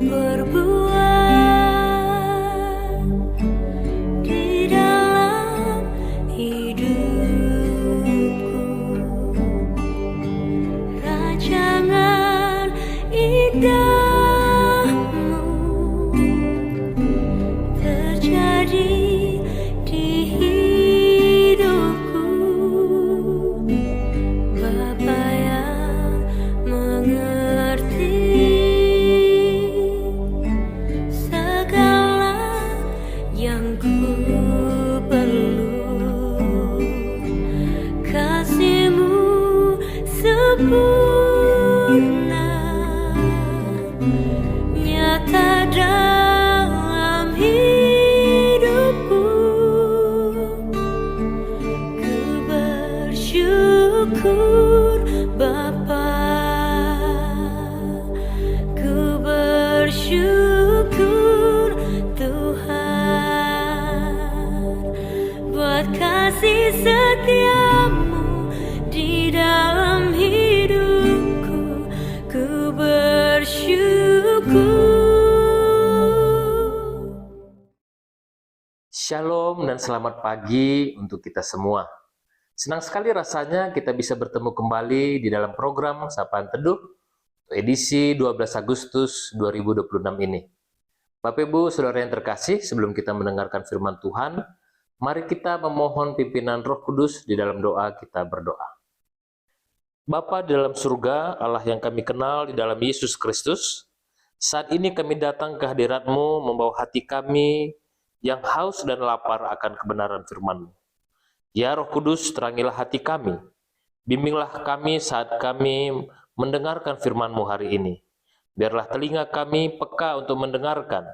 berbuat di dalam hidupku, rancangan indahmu terjadi di hidupku. Bapa yang mengerti segala yang ku perlu, kasih-Mu sempurna nyata dalam hidupku. Ku bersyukur Bapa, ku bersyukur Tuhan buat kasih setia-Mu di dalam hidupku. Ku bersyukur. Shalom dan selamat pagi untuk kita semua. Senang sekali rasanya kita bisa bertemu kembali di dalam program Sapaan Teduh edisi 12 Agustus 2026 ini. Bapak Ibu Saudara yang terkasih, sebelum kita mendengarkan firman Tuhan, mari kita memohon pimpinan Roh Kudus di dalam doa. Kita berdoa. Bapa di dalam surga, Allah yang kami kenal di dalam Yesus Kristus, saat ini kami datang ke hadirat-Mu membawa hati kami yang haus dan lapar akan kebenaran firman-Mu. Ya Roh Kudus, terangilah hati kami. Bimbinglah kami saat kami mendengarkan firman-Mu hari ini. Biarlah telinga kami peka untuk mendengarkan,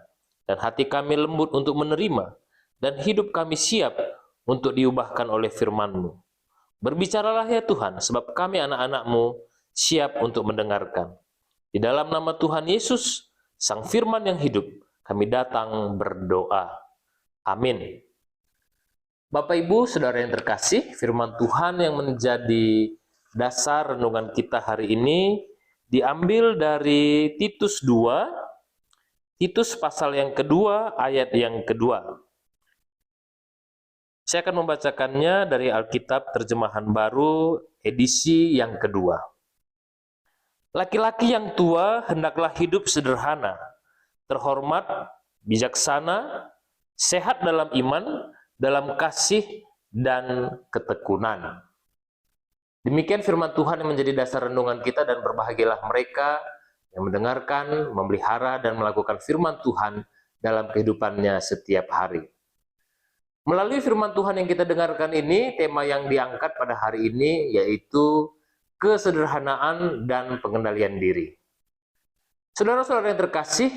dan hati kami lembut untuk menerima, dan hidup kami siap untuk diubahkan oleh firman-Mu. Berbicaralah ya Tuhan, sebab kami anak-anak-Mu siap untuk mendengarkan. Di dalam nama Tuhan Yesus, Sang Firman yang hidup, kami datang berdoa. Amin. Bapak Ibu Saudara yang terkasih, firman Tuhan yang menjadi dasar renungan kita hari ini diambil dari Titus 2, Titus pasal yang kedua, ayat yang kedua. Saya akan membacakannya dari Alkitab Terjemahan Baru edisi yang kedua. Laki-laki yang tua hendaklah hidup sederhana, terhormat, bijaksana, sehat dalam iman, dalam kasih dan ketekunan. Demikian firman Tuhan yang menjadi dasar renungan kita, dan berbahagialah mereka yang mendengarkan, memelihara, dan melakukan firman Tuhan dalam kehidupannya setiap hari. Melalui firman Tuhan yang kita dengarkan ini, tema yang diangkat pada hari ini yaitu kesederhanaan dan pengendalian diri. Saudara-saudara yang terkasih,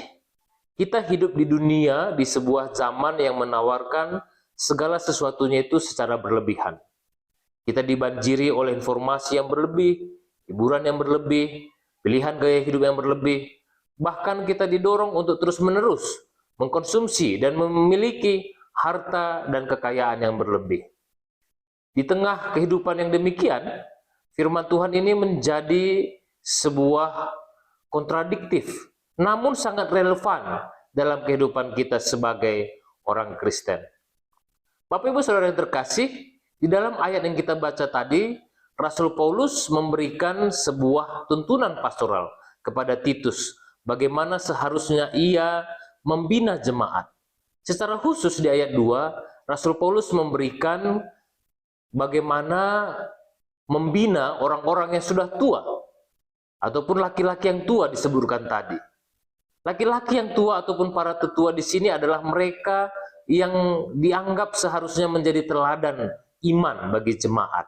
kita hidup di dunia di sebuah zaman yang menawarkan segala sesuatunya itu secara berlebihan. Kita dibanjiri oleh informasi yang berlebih, hiburan yang berlebih, pilihan gaya hidup yang berlebih. Bahkan kita didorong untuk terus-menerus mengkonsumsi dan memiliki harta dan kekayaan yang berlebih. Di tengah kehidupan yang demikian, firman Tuhan ini menjadi sebuah kontradiktif, namun sangat relevan dalam kehidupan kita sebagai orang Kristen. Bapak Ibu Saudara yang terkasih, di dalam ayat yang kita baca tadi, Rasul Paulus memberikan sebuah tuntunan pastoral kepada Titus, bagaimana seharusnya ia membina jemaat. Secara khusus di ayat 2, Rasul Paulus memberikan bagaimana membina orang-orang yang sudah tua, ataupun laki-laki yang tua disebutkan tadi. Laki-laki yang tua ataupun para tetua di sini adalah mereka yang dianggap seharusnya menjadi teladan iman bagi jemaat.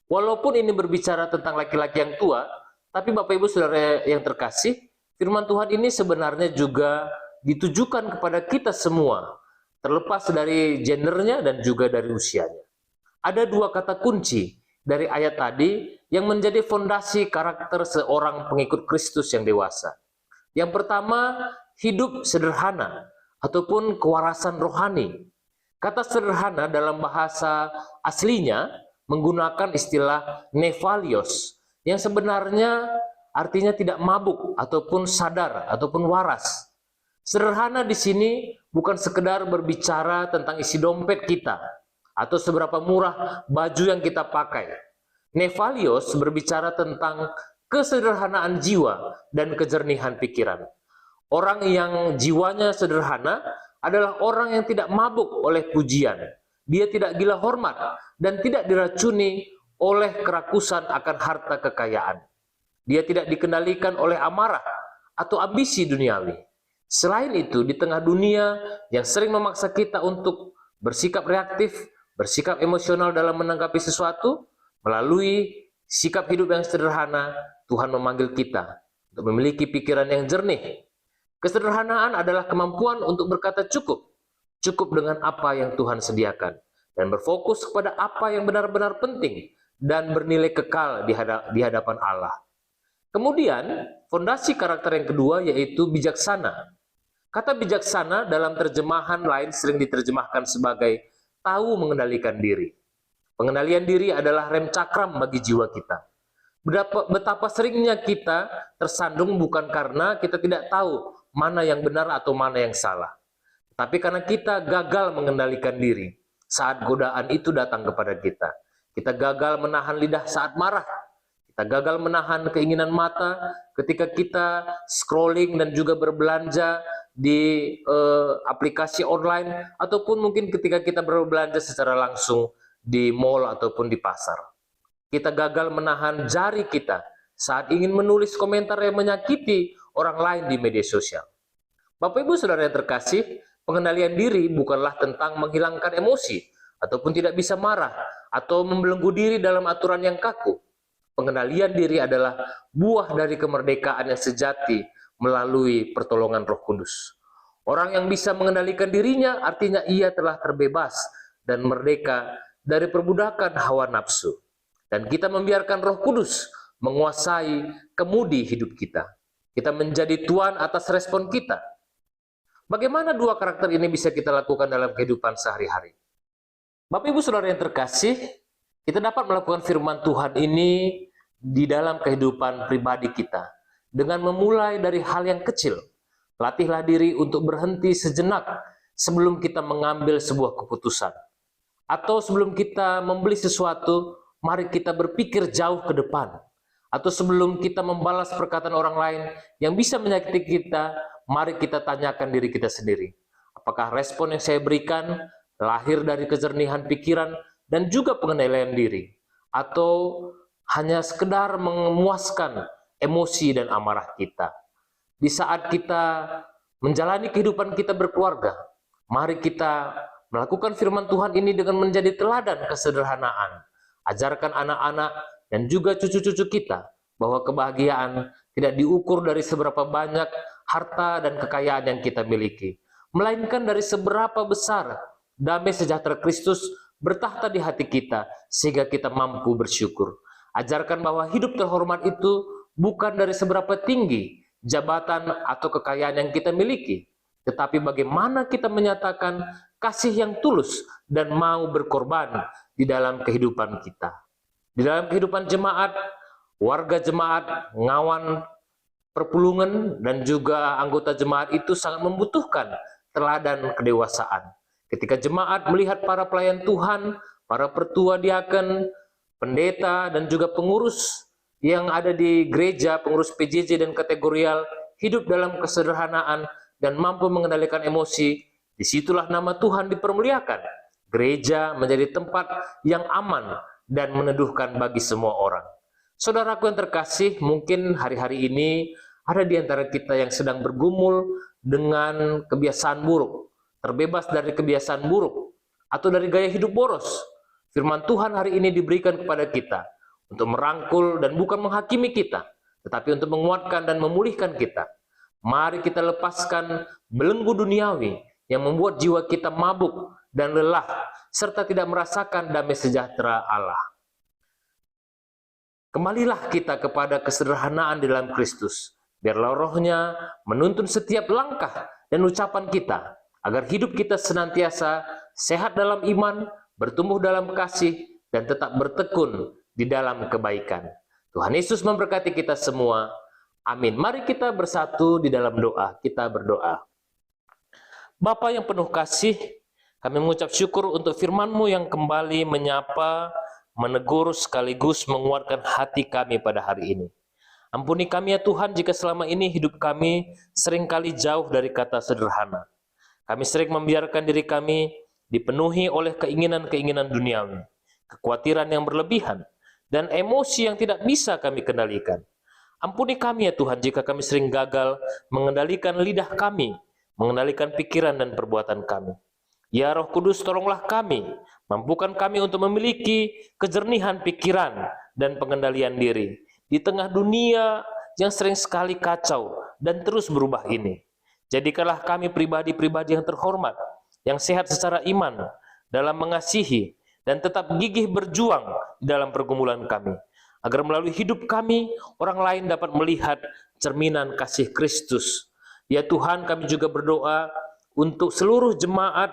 Walaupun ini berbicara tentang laki-laki yang tua, tapi Bapak Ibu Saudara yang terkasih, firman Tuhan ini sebenarnya juga ditujukan kepada kita semua, terlepas dari gendernya dan juga dari usianya. Ada dua kata kunci dari ayat tadi yang menjadi fondasi karakter seorang pengikut Kristus yang dewasa. Yang pertama, hidup sederhana ataupun kewarasan rohani. Kata sederhana dalam bahasa aslinya menggunakan istilah nefalios, yang sebenarnya artinya tidak mabuk ataupun sadar ataupun waras. Sederhana di sini bukan sekedar berbicara tentang isi dompet kita atau seberapa murah baju yang kita pakai. Nevalios berbicara tentang kesederhanaan jiwa dan kejernihan pikiran. Orang yang jiwanya sederhana adalah orang yang tidak mabuk oleh pujian. Dia tidak gila hormat dan tidak diracuni oleh kerakusan akan harta kekayaan. Dia tidak dikendalikan oleh amarah atau ambisi duniawi. Selain itu, di tengah dunia yang sering memaksa kita untuk bersikap reaktif, bersikap emosional dalam menanggapi sesuatu, melalui sikap hidup yang sederhana, Tuhan memanggil kita untuk memiliki pikiran yang jernih. Kesederhanaan adalah kemampuan untuk berkata cukup, cukup dengan apa yang Tuhan sediakan, dan berfokus kepada apa yang benar-benar penting dan bernilai kekal di hadapan Allah. Kemudian, fondasi karakter yang kedua yaitu bijaksana. Kata bijaksana dalam terjemahan lain sering diterjemahkan sebagai tahu mengendalikan diri. Pengendalian diri adalah rem cakram bagi jiwa kita. Betapa seringnya kita tersandung bukan karena kita tidak tahu mana yang benar atau mana yang salah, tapi karena kita gagal mengendalikan diri saat godaan itu datang kepada kita. Kita gagal menahan lidah saat marah. Kita gagal menahan keinginan mata ketika kita scrolling dan juga berbelanja di aplikasi online, ataupun mungkin ketika kita berbelanja secara langsung di mall ataupun di pasar. Kita gagal menahan jari kita saat ingin menulis komentar yang menyakiti orang lain di media sosial. Bapak Ibu Saudara yang terkasih, pengendalian diri bukanlah tentang menghilangkan emosi ataupun tidak bisa marah atau membelenggu diri dalam aturan yang kaku. Pengendalian diri adalah buah dari kemerdekaan yang sejati melalui pertolongan Roh Kudus. Orang yang bisa mengendalikan dirinya artinya ia telah terbebas dan merdeka dari perbudakan hawa nafsu. Dan kita membiarkan Roh Kudus menguasai kemudi hidup kita. Kita menjadi tuan atas respon kita. Bagaimana dua karakter ini bisa kita lakukan dalam kehidupan sehari-hari? Bapak Ibu Saudara yang terkasih, kita dapat melakukan firman Tuhan ini di dalam kehidupan pribadi kita dengan memulai dari hal yang kecil. Latihlah diri untuk berhenti sejenak sebelum kita mengambil sebuah keputusan. Atau sebelum kita membeli sesuatu, mari kita berpikir jauh ke depan. Atau sebelum kita membalas perkataan orang lain yang bisa menyakiti kita, mari kita tanyakan diri kita sendiri. Apakah respon yang saya berikan lahir dari kejernihan pikiran dan juga pengendalian diri? Atau hanya sekedar memuaskan emosi dan amarah kita? Di saat kita menjalani kehidupan kita berkeluarga, mari kita melakukan firman Tuhan ini dengan menjadi teladan kesederhanaan. Ajarkan anak-anak dan juga cucu-cucu kita bahwa kebahagiaan tidak diukur dari seberapa banyak harta dan kekayaan yang kita miliki, melainkan dari seberapa besar damai sejahtera Kristus bertahta di hati kita sehingga kita mampu bersyukur. Ajarkan bahwa hidup terhormat itu bukan dari seberapa tinggi jabatan atau kekayaan yang kita miliki, tetapi bagaimana kita menyatakan kasih yang tulus dan mau berkorban di dalam kehidupan kita. Di dalam kehidupan jemaat, warga jemaat, ngawan perpulungan, dan juga anggota jemaat itu sangat membutuhkan teladan kedewasaan. Ketika jemaat melihat para pelayan Tuhan, para pertua diaken, pendeta, dan juga pengurus yang ada di gereja, pengurus PJJ dan kategorial, hidup dalam kesederhanaan dan mampu mengendalikan emosi, disitulah nama Tuhan dipermuliakan. Gereja menjadi tempat yang aman dan meneduhkan bagi semua orang. Saudaraku yang terkasih, mungkin hari-hari ini ada di antara kita yang sedang bergumul dengan kebiasaan buruk, terbebas dari kebiasaan buruk, atau dari gaya hidup boros. Firman Tuhan hari ini diberikan kepada kita untuk merangkul dan bukan menghakimi kita, tetapi untuk menguatkan dan memulihkan kita. Mari kita lepaskan belenggu duniawi yang membuat jiwa kita mabuk dan lelah, serta tidak merasakan damai sejahtera Allah. Kembalilah kita kepada kesederhanaan di dalam Kristus. Biarlah Roh-Nya menuntun setiap langkah dan ucapan kita, agar hidup kita senantiasa sehat dalam iman, bertumbuh dalam kasih, dan tetap bertekun di dalam kebaikan. Tuhan Yesus memberkati kita semua. Amin. Mari kita bersatu di dalam doa. Kita berdoa. Bapa yang penuh kasih, kami mengucap syukur untuk firman-Mu yang kembali menyapa, menegur sekaligus menguatkan hati kami pada hari ini. Ampuni kami ya Tuhan jika selama ini hidup kami seringkali jauh dari kata sederhana. Kami sering membiarkan diri kami dipenuhi oleh keinginan-keinginan duniawi, kekhawatiran yang berlebihan, dan emosi yang tidak bisa kami kendalikan. Ampuni kami ya Tuhan jika kami sering gagal mengendalikan lidah kami, mengendalikan pikiran dan perbuatan kami. Ya Roh Kudus, tolonglah kami, mampukan kami untuk memiliki kejernihan pikiran dan pengendalian diri di tengah dunia yang sering sekali kacau dan terus berubah ini. Jadikanlah kami pribadi-pribadi yang terhormat, yang sehat secara iman, dalam mengasihi, dan tetap gigih berjuang dalam pergumulan kami, agar melalui hidup kami, orang lain dapat melihat cerminan kasih Kristus. Ya Tuhan, kami juga berdoa untuk seluruh jemaat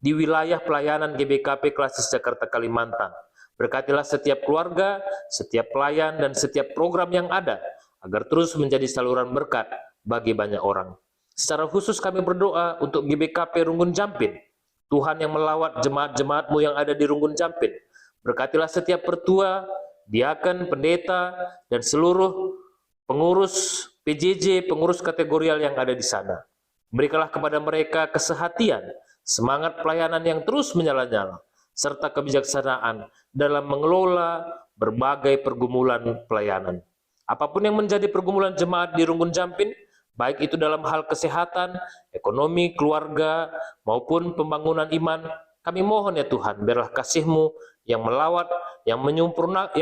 di wilayah pelayanan GBKP Klasis Jakarta Kalimantan. Berkatilah setiap keluarga, setiap pelayan, dan setiap program yang ada, agar terus menjadi saluran berkat bagi banyak orang. Secara khusus kami berdoa untuk GBKP Runggun Jampin. Tuhan yang melawat jemaat-jemaat-Mu yang ada di Runggun Jampin. Berkatilah setiap pertua, diaken, pendeta, dan seluruh pengurus PJJ, pengurus kategorial yang ada di sana. Berikanlah kepada mereka kesehatian, semangat pelayanan yang terus menyala-nyala, serta kebijaksanaan dalam mengelola berbagai pergumulan pelayanan. Apapun yang menjadi pergumulan jemaat di Runggun Jampin, baik itu dalam hal kesehatan, ekonomi, keluarga, maupun pembangunan iman, kami mohon ya Tuhan, biarlah kasih-Mu yang melawat, yang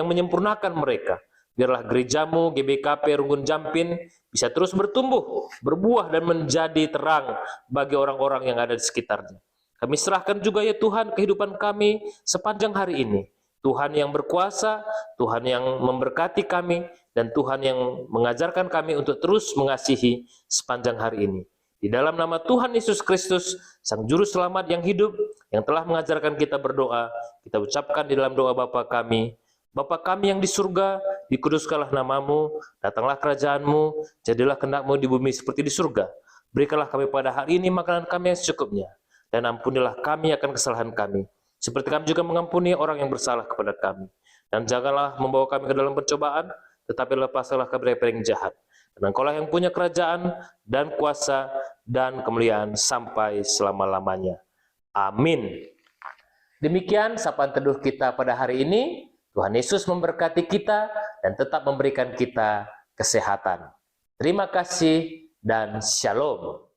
menyempurnakan mereka. Biarlah gereja-Mu, GBKP Runggun Jampin, bisa terus bertumbuh, berbuah, dan menjadi terang bagi orang-orang yang ada di sekitarnya. Kami serahkan juga ya Tuhan kehidupan kami sepanjang hari ini. Tuhan yang berkuasa, Tuhan yang memberkati kami, dan Tuhan yang mengajarkan kami untuk terus mengasihi sepanjang hari ini. Di dalam nama Tuhan Yesus Kristus, Sang Juru Selamat yang hidup, yang telah mengajarkan kita berdoa, kita ucapkan di dalam doa Bapa kami. Bapa kami yang di surga, dikuduskanlah nama-Mu, datanglah kerajaan-Mu, jadilah kehendak-Mu di bumi seperti di surga. Berikanlah kami pada hari ini makanan kami yang secukupnya, dan ampunilah kami akan kesalahan kami, seperti kami juga mengampuni orang yang bersalah kepada kami. Dan janganlah membawa kami ke dalam pencobaan, tetapi lepaskanlah kami dari yang jahat. Dan Engkaulah yang punya kerajaan, dan kuasa, dan kemuliaan sampai selama-lamanya. Amin. Demikian sapaan teduh kita pada hari ini. Tuhan Yesus memberkati kita dan tetap memberikan kita kesehatan. Terima kasih dan shalom.